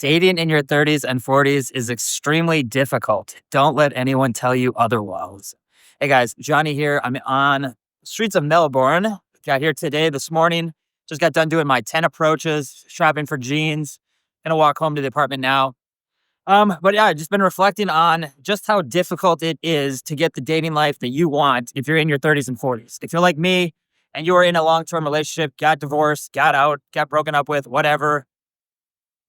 Dating in your 30s and 40s is extremely difficult. Don't let anyone tell you otherwise. Hey guys, Johnny here. I'm on the streets of Melbourne. Got here today, this morning. Just got done doing my 10 approaches, shopping for jeans. Gonna walk home to the apartment now. But yeah, I've just been reflecting on just how difficult it is to get the dating life that you want if you're in your 30s and 40s. If you're like me and you were in a long-term relationship, got divorced, got out, got broken up with, whatever,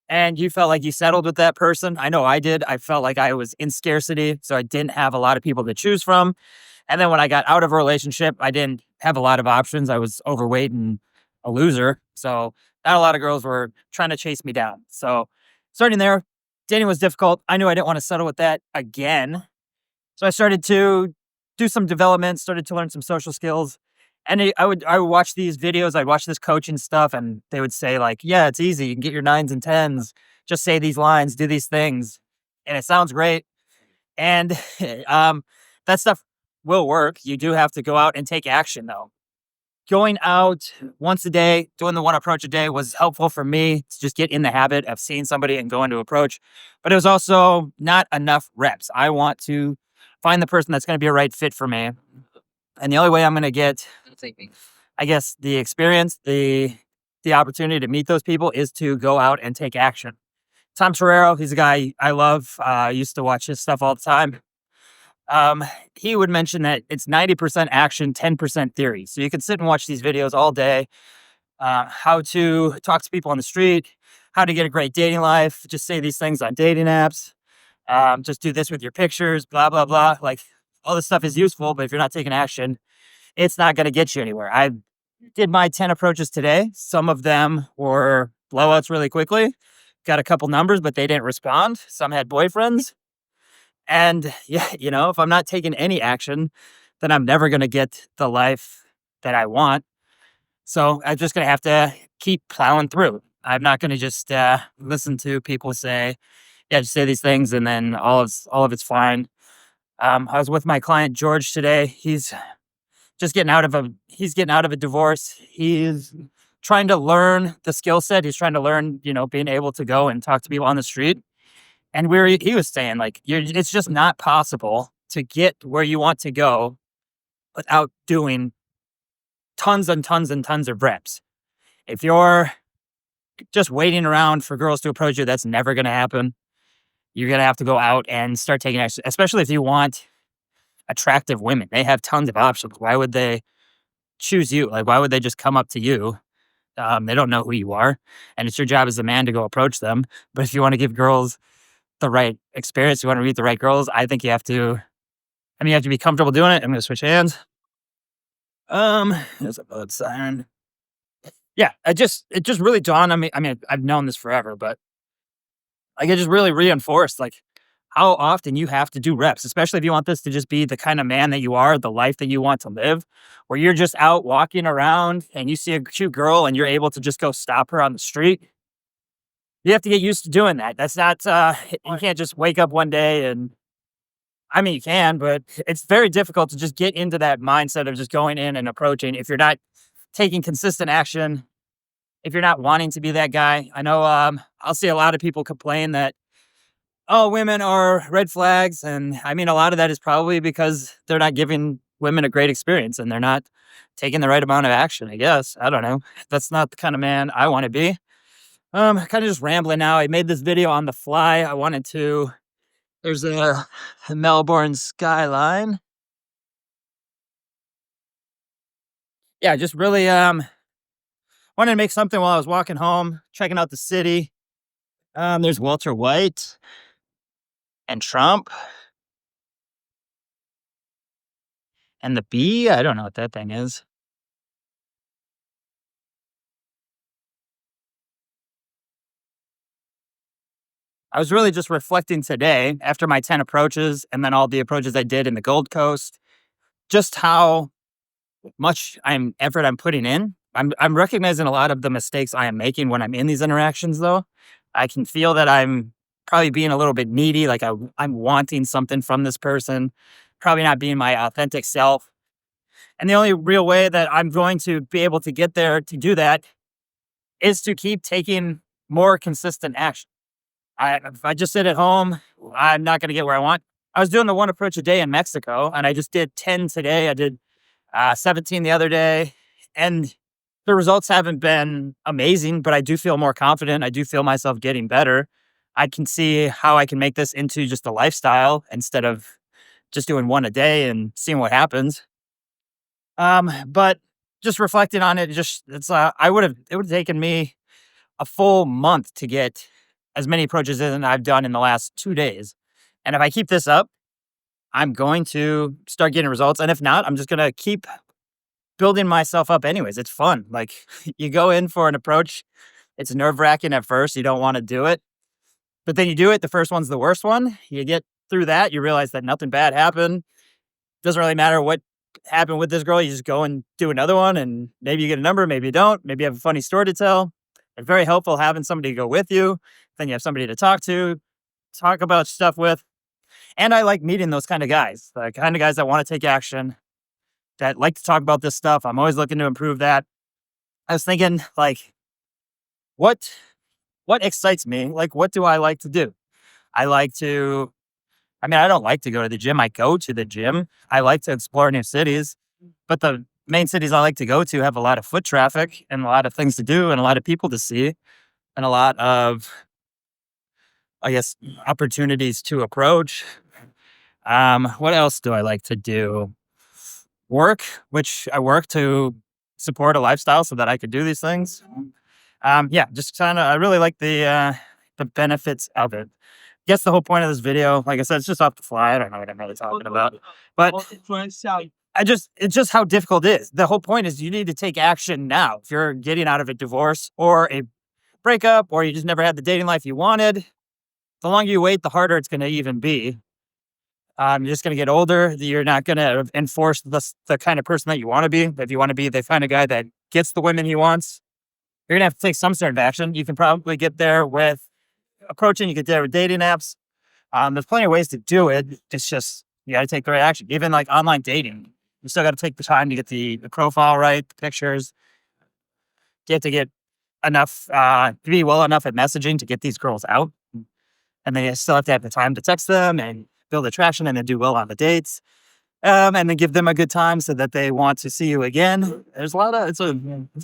and you felt like you settled with that person. I know I did. I felt like I was in scarcity, so I didn't have a lot of people to choose from. And then when I got out of a relationship, I didn't have a lot of options. I was overweight and a loser. So not a lot of girls were trying to chase me down. So starting there, dating was difficult. I knew I didn't want to settle with that again. So I started to do some development, started to learn some social skills. And I would watch these videos, I'd watch this coaching stuff, and they would say, like, yeah, it's easy. You can get your nines and tens. Just say these lines, do these things. And it sounds great. And that stuff will work. You do have to go out and take action, though. Going out once a day, doing the one approach a day was helpful for me to just get in the habit of seeing somebody and going to approach. But it was also not enough reps. I want to find the person that's going to be a right fit for me. And the only way I'm going to get, I guess, the experience, the opportunity to meet those people is to go out and take action. Tom Torero, he's a guy I love. I used to watch his stuff all the time. He would mention that it's 90% action, 10% theory. So you can sit and watch these videos all day. How to talk to people on the street, how to get a great dating life, just say these things on dating apps. Just do this with your pictures, blah, blah, blah. Like, all this stuff is useful, but if you're not taking action, it's not going to get you anywhere. I did my 10 approaches today. Some of them were blowouts really quickly. Got a couple numbers, but they didn't respond. Some had boyfriends. And yeah, if I'm not taking any action, then I'm never going to get the life that I want. So I'm just going to have to keep plowing through. I'm not going to just listen to people say, yeah, just say these things and then all of it's fine. I was with my client George today. He's getting out of a divorce. He's trying to learn the skill set. He's trying to learn, being able to go and talk to people on the street. And he was saying, like, it's just not possible to get where you want to go without doing tons and tons and tons of reps. If you're just waiting around for girls to approach you, that's never going to happen. You're going to have to go out and start taking action, especially if you want attractive women. They have tons of options. Why would they choose you? Like, why would they just come up to you? They don't know who you are. And it's your job as a man to go approach them. But if you want to give girls the right experience, you want to meet the right girls, I think you have to be comfortable doing it. I'm going to switch hands. There's a boat siren. Yeah, it just really dawned on me. I mean, I've known this forever, but like, it just really reinforced, like, how often you have to do reps, especially if you want this to just be the kind of man that you are, the life that you want to live, where you're just out walking around and you see a cute girl and you're able to just go stop her on the street. You have to get used to doing that. That's not, you can't just wake up one day and, I mean, you can, but it's very difficult to just get into that mindset of just going in and approaching if you're not taking consistent action, if you're not wanting to be that guy. I know I'll see a lot of people complain that, oh, women are red flags. And I mean, a lot of that is probably because they're not giving women a great experience and they're not taking the right amount of action, I guess. I don't know. That's not the kind of man I want to be. Kind of just rambling now. I made this video on the fly. There's a Melbourne skyline. Yeah, just really wanted to make something while I was walking home, checking out the city. There's Walter White and Trump and the bee. I don't know what that thing is. I was really just reflecting today after my 10 approaches and then all the approaches I did in the Gold Coast, just how much effort I'm putting in. I'm recognizing a lot of the mistakes I am making when I'm in these interactions, though. I can feel that I'm probably being a little bit needy, like I'm wanting something from this person, probably not being my authentic self. And the only real way that I'm going to be able to get there to do that is to keep taking more consistent action. If I just sit at home, I'm not going to get where I want. I was doing the one approach a day in Mexico, and I just did 10 today. I did 17 the other day, and the results haven't been amazing, but I do feel more confident. I do feel myself getting better. I can see how I can make this into just a lifestyle instead of just doing one a day and seeing what happens. But just reflecting on it, it would have taken me a full month to get as many approaches as I've done in the last 2 days. And if I keep this up, I'm going to start getting results. And if not, I'm just going to keep building myself up anyways. It's fun. Like you go in for an approach, it's nerve wracking at first. You don't want to do it, but then you do it. The first one's the worst one. You get through that, you realize that nothing bad happened. Doesn't really matter what happened with this girl. You just go and do another one, and maybe you get a number, maybe you don't. Maybe you have a funny story to tell. It's very helpful having somebody to go with you. Then you have somebody to talk about stuff with. And I like meeting those kind of guys, the kind of guys that want to take action, that like to talk about this stuff. I'm always looking to improve that. I was thinking, like, what excites me? Like, what do I like to do? I like to, I mean, I don't like to go to the gym. I go to the gym. I like to explore new cities, but the main cities I like to go to have a lot of foot traffic and a lot of things to do and a lot of people to see and a lot of, I guess, opportunities to approach. What else do I like to do? Work, which I work to support a lifestyle so that I could do these things. Yeah, just kind of, I really like the benefits of it. Guess the whole point of this video, like I said, it's just off the fly. I don't know what I'm really talking about, but it's just how difficult it is. The whole point is you need to take action now. If you're getting out of a divorce or a breakup, or you just never had the dating life you wanted, the longer you wait, the harder it's going to even be. You're just going to get older. You're not going to enforce the kind of person that you want to be. If you want to be the kind of guy that gets the women he wants, you're going to have to take some sort of action. You can probably get there with approaching. You get there with dating apps. There's plenty of ways to do it. It's just, you got to take the right action. Even like online dating, you still got to take the time to get the profile right, the pictures. You have to get enough, to be well enough at messaging to get these girls out. And then you still have to have the time to text them and build attraction and then do well on the dates. And then give them a good time so that they want to see you again. There's it's a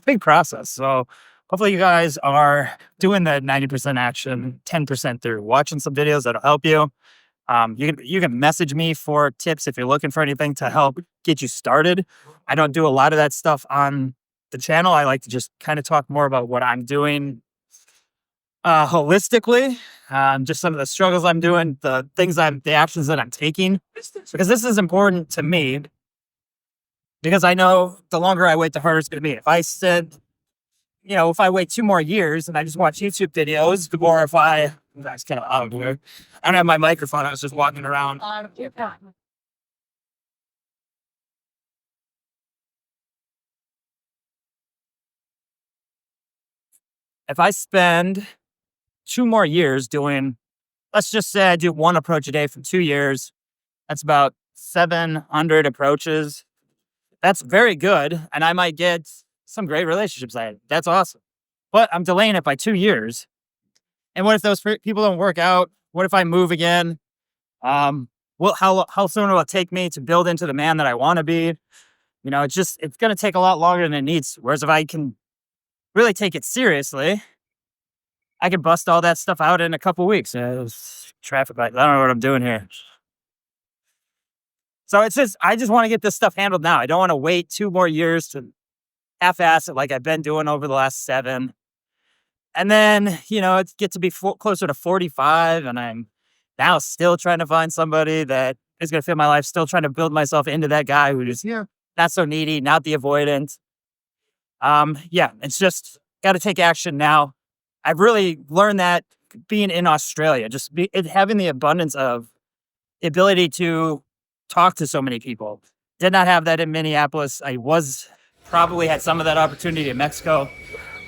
big process. So hopefully you guys are doing the 90% action, 10% through, watching some videos that'll help you. You can message me for tips if you're looking for anything to help get you started. I don't do a lot of that stuff on the channel. I like to just kind of talk more about what I'm doing holistically, just some of the struggles I'm doing, the actions that I'm taking, because this is important to me, because I know the longer I wait, the harder it's going to be. If I said, if I wait 2 more years and I just watch YouTube videos, or that's kind of out here. I don't have my microphone. I was just walking around. If I spend 2 more years doing, let's just say I do 1 approach a day for 2 years, that's about 700 approaches. That's very good. And I might get some great relationships. That's awesome. But I'm delaying it by 2 years. And what if those people don't work out? What if I move again? How soon will it take me to build into the man that I want to be? It's going to take a lot longer than it needs. Whereas if I can really take it seriously, I can bust all that stuff out in a couple weeks. Traffic light. I don't know what I'm doing here. So I just want to get this stuff handled now. I don't want to wait 2 more years to half-ass it like I've been doing over the last 7. And then, it gets to be closer to 45, and I'm now still trying to find somebody that is going to fit my life, still trying to build myself into that guy who's not so needy, not the avoidant. It's just got to take action now. I've really learned that being in Australia, having the abundance of the ability to talk to so many people. Did not have that in Minneapolis. I probably had some of that opportunity in Mexico.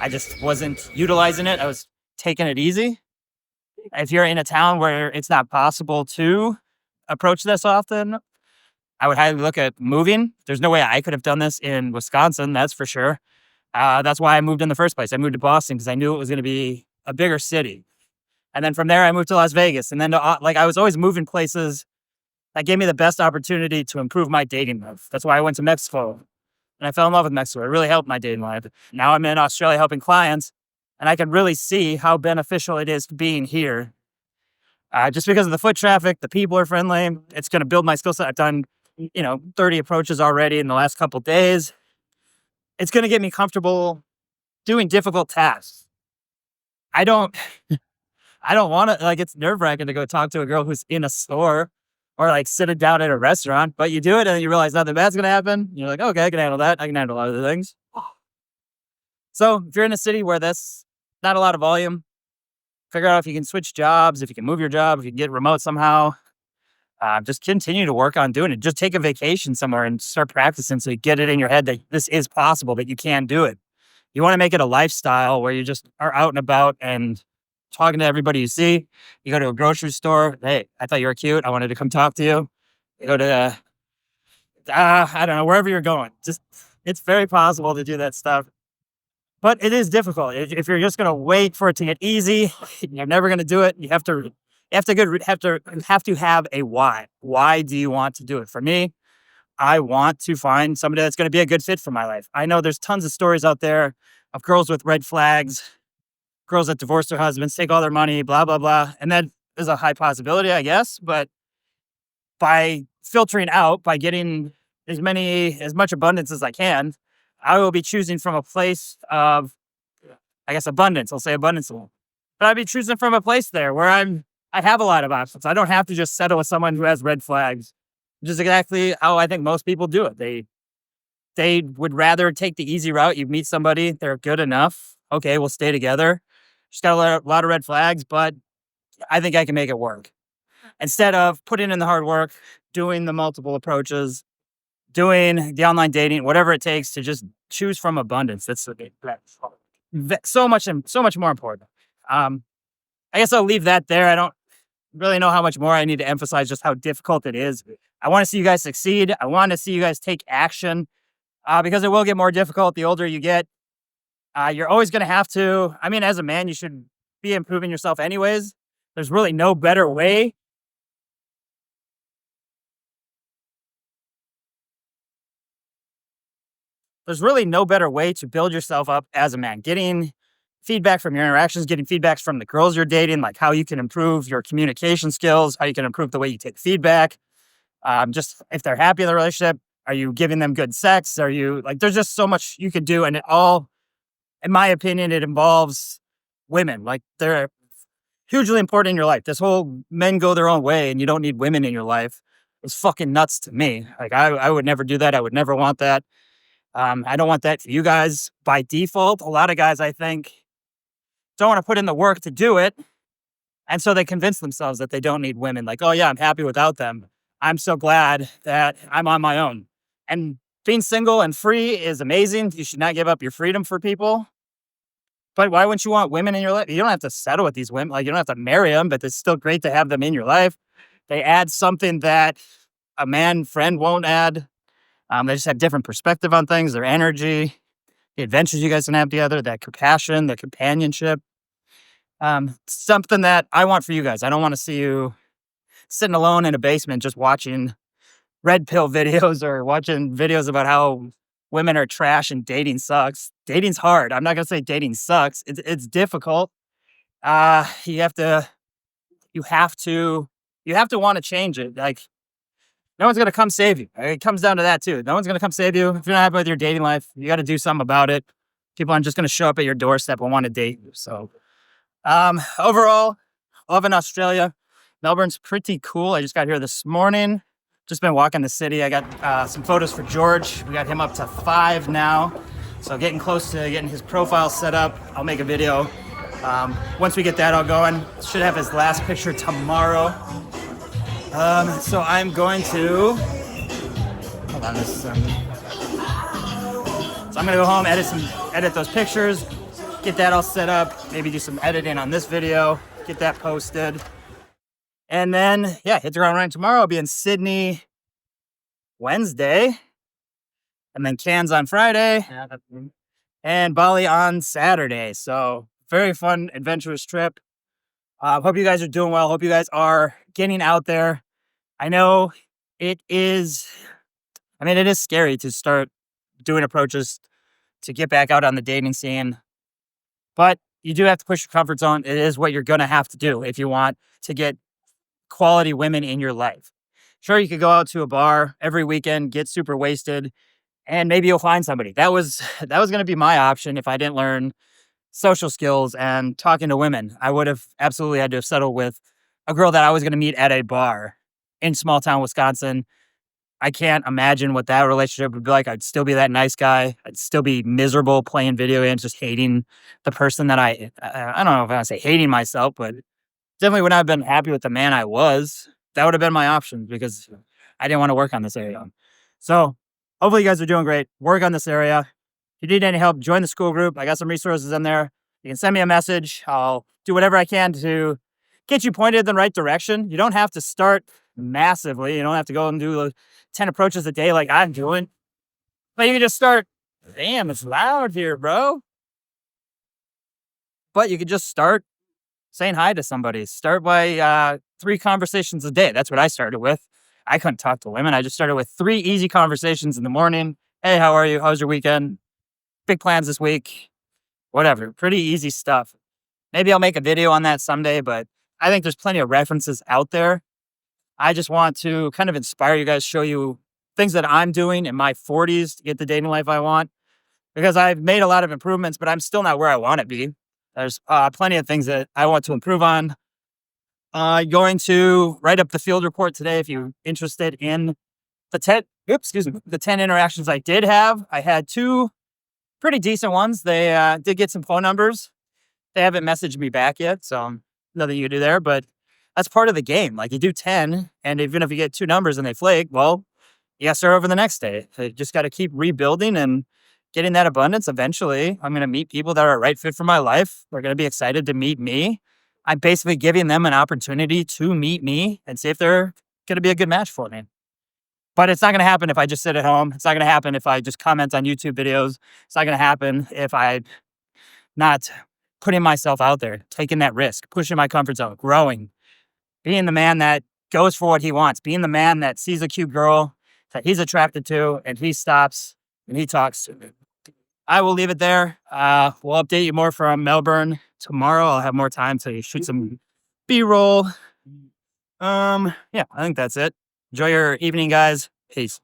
I just wasn't utilizing it. I was taking it easy. If you're in a town where it's not possible to approach this often, I would highly look at moving. There's no way I could have done this in Wisconsin, that's for sure. That's why I moved in the first place. I moved to Boston because I knew it was going to be a bigger city. And then from there, I moved to Las Vegas. And then like I was always moving places that gave me the best opportunity to improve my dating life. That's why I went to Mexico and I fell in love with Mexico. It really helped my dating life. Now I'm in Australia helping clients, and I can really see how beneficial it is being here. Just because of the foot traffic, the people are friendly. It's going to build my skill set. I've done, 30 approaches already in the last couple days. It's going to get me comfortable doing difficult tasks. I don't want to, like, it's nerve wracking to go talk to a girl who's in a store or like sitting down at a restaurant, but you do it and then you realize nothing bad's going to happen. You're like, okay, I can handle that. I can handle other things. So if you're in a city where that's not a lot of volume, figure out if you can switch jobs, if you can move your job, if you can get remote somehow. Just continue to work on doing it. Just take a vacation somewhere and start practicing so you get it in your head that this is possible, that you can do it. You want to make it a lifestyle where you just are out and about and talking to everybody you see. You go to a grocery store. Hey, I thought you were cute. I wanted to come talk to you. You go to, I don't know, wherever you're going. Just, it's very possible to do that stuff. But it is difficult. If you're just going to wait for it to get easy, you're never going to do it. You have to have a why. Why do you want to do it? For me, I want to find somebody that's going to be a good fit for my life. I know there's tons of stories out there of girls with red flags, girls that divorce their husbands, take all their money, blah, blah, blah. And that is a high possibility, I guess. But by filtering out, by getting as much abundance as I can, I will be choosing from a place of, I guess, abundance. I'll say abundance. But I'll be choosing from a place there where I have a lot of options. I don't have to just settle with someone who has red flags, which is exactly how I think most people do it. They would rather take the easy route. You meet somebody, they're good enough. Okay, we'll stay together. She's got a lot of red flags, but I think I can make it work. Instead of putting in the hard work, doing the multiple approaches, doing the online dating, whatever it takes to just choose from abundance. That's so much more important. I guess I'll leave that there. I don't really know how much more I need to emphasize just how difficult it is. I want to see you guys succeed. I want to see you guys take action because it will get more difficult the older you get. You're always going to have to, as a man, you should be improving yourself anyways. There's really no better way. There's really no better way to build yourself up as a man. Getting feedback from your interactions, getting feedbacks from the girls you're dating, like how you can improve your communication skills, how you can improve the way you take feedback. Just if they're happy in the relationship, are you giving them good sex? Are you there's just so much you could do. And it all, in my opinion, it involves women. Like they're hugely important in your life. This whole men go their own way and you don't need women in your life is fucking nuts to me. Like I would never do that. I would never want that. I don't want that for you guys by default. A lot of guys, I think, don't want to put in the work to do it. And so they convince themselves that they don't need women. Like, oh yeah, I'm happy without them. I'm so glad that I'm on my own. And being single and free is amazing. You should not give up your freedom for people. But why wouldn't you want women in your life? You don't have to settle with these women. Like, you don't have to marry them, but it's still great to have them in your life. They add something that a man friend won't add. They just have different perspective on things, their energy, the adventures you guys can have together, that compassion, the companionship. Something that I want for you guys. I don't want to see you sitting alone in a basement just watching red pill videos or watching videos about how women are trash and dating sucks. Dating's hard. I'm not going to say dating sucks. It's difficult. You have to want to change it. Like, no one's going to come save you. It comes down to that too. No one's going to come save you. If you're not happy with your dating life, you got to do something about it. People aren't just going to show up at your doorstep and want to date you. So, overall, love in Australia. Melbourne's pretty cool. I just got here this morning. Just been walking the city. I got some photos for George. We got him up to 5 now. So getting close to getting his profile set up. I'll make a video. Once we get that all going, should have his last picture tomorrow. So I'm going to, hold on, so I'm going to go home, edit those pictures, get that all set up, maybe do some editing on this video, get that posted. And then, hit the ground running tomorrow. I'll be in Sydney Wednesday, and then Cairns on Friday, and Bali on Saturday. So very fun, adventurous trip. Hope you guys are doing well. Hope you guys are getting out there. I know it is, it is scary to start doing approaches to get back out on the dating scene, but you do have to push your comfort zone. It is what you're going to have to do if you want to get quality women in your life. Sure, you could go out to a bar every weekend, get super wasted, and maybe you'll find somebody. That was going to be my option if I didn't learn social skills and talking to women. I would have absolutely had to have settled with a girl that I was going to meet at a bar in small town Wisconsin. I can't imagine what that relationship would be like. I'd still be that nice guy. I'd still be miserable playing video games, just hating the person that I don't know if I say hating myself, but definitely would not have been happy with the man I was. That would have been my option because I didn't want to work on this area. So hopefully you guys are doing great. Work on this area. If you need any help, join the Skool group. I got some resources in there. You can send me a message. I'll do whatever I can to get you pointed in the right direction. You don't have to start massively. You don't have to go and do 10 approaches a day like I'm doing. But you can just start. Damn, it's loud here, bro. But you could just start saying hi to somebody. Start by 3 conversations a day. That's what I started with. I couldn't talk to women. I just started with 3 easy conversations in the morning. Hey, how are you? How's your weekend? Big plans this week? Whatever. Pretty easy stuff. Maybe I'll make a video on that someday, but I think there's plenty of references out there. I just want to kind of inspire you guys, show you things that I'm doing in my 40s to get the dating life I want, because I've made a lot of improvements, but I'm still not where I want to be. There's plenty of things that I want to improve on. Going to write up the field report today if you're interested in the 10 interactions I did have. I had 2 pretty decent ones. They did get some phone numbers. They haven't messaged me back yet, so nothing you can do there, but that's part of the game. Like, you do 10, and even if you get 2 numbers and they flake, well, you got to start over the next day. You just got to keep rebuilding and getting that abundance. Eventually, I'm going to meet people that are a right fit for my life. They're going to be excited to meet me. I'm basically giving them an opportunity to meet me and see if they're going to be a good match for me. But it's not going to happen if I just sit at home. It's not going to happen if I just comment on YouTube videos. It's not going to happen if I not putting myself out there, taking that risk, pushing my comfort zone, growing, being the man that goes for what he wants, being the man that sees a cute girl that he's attracted to and he stops and he talks to me. I will leave it there. We'll update you more from Melbourne tomorrow. I'll have more time to shoot some B-roll. Yeah, I think that's it. Enjoy your evening, guys. Peace.